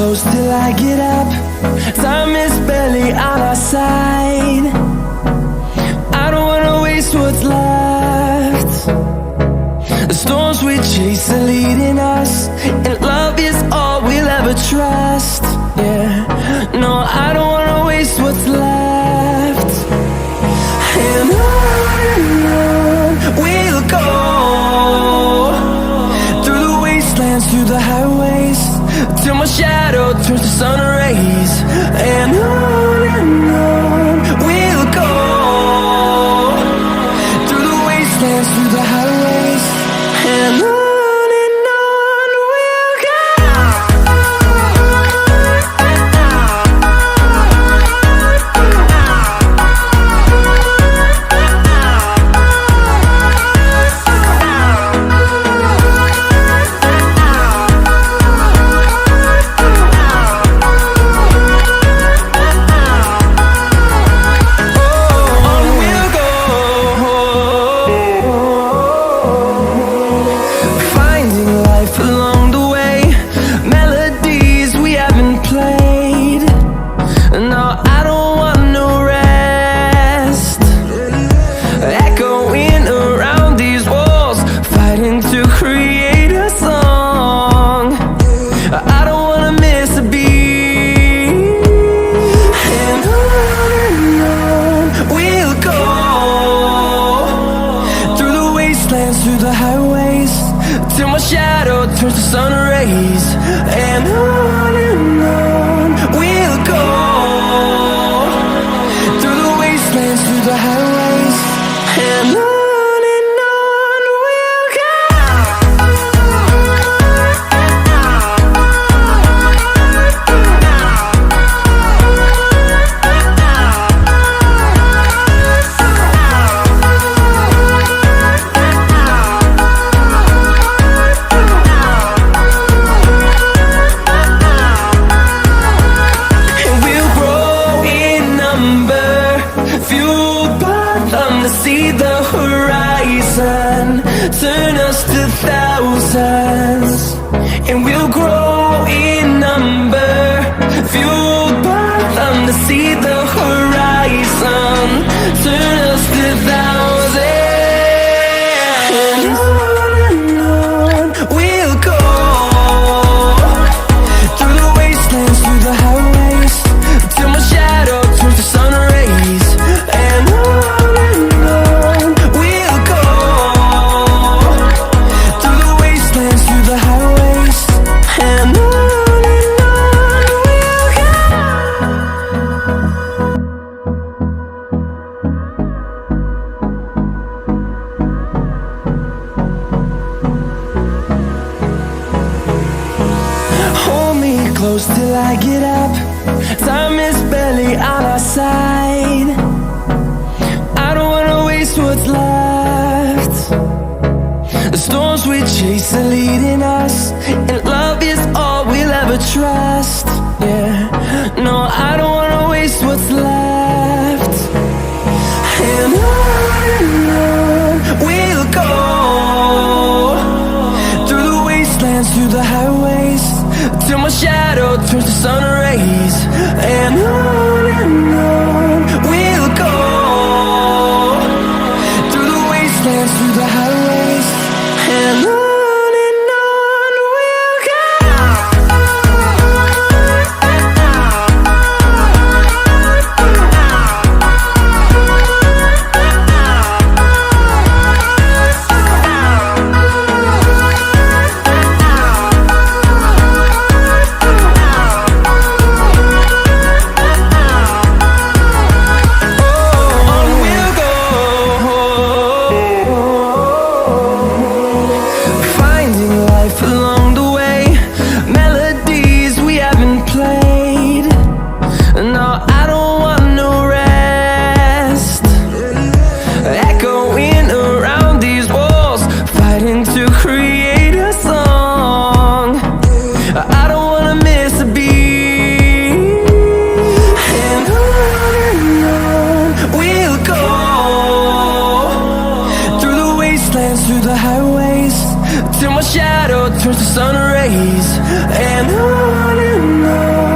close till I get up. Time is barely on our side. I don't wanna waste what's left. The storms we chase are leading us, and love is all we'll ever trust. Yeah, no, I don't wanna waste what's left. And on we'll go, through the wastelands, through the highways, till my shadow turns to sun rays. And on we'll go, through the wastelands, through the highways, and on we'll go. Through the highways, till my shadow turns to sun rays. And on we'll go, through the wastelands, through the highways, and on we'll go. See the horizon, turn us to thousands, and we'll grow in number, fueled by them to see the horizon, turn us to thousands. And on we'll go, through the wastelands, through the highways, till my shadow turns to sun rays. And close till I get up. Time is barely on our side. I don't wanna waste what's left. The storms we chase are leading us, and love is all we'll ever trust. Yeah, no, I don't wanna waste what's left. And on we'll go, through the wastelands, through the highways, till my shadow turns to sun rays. And on we'll go, through the wastelands, through the highways, and on. till my shadow turns to sun rays. And on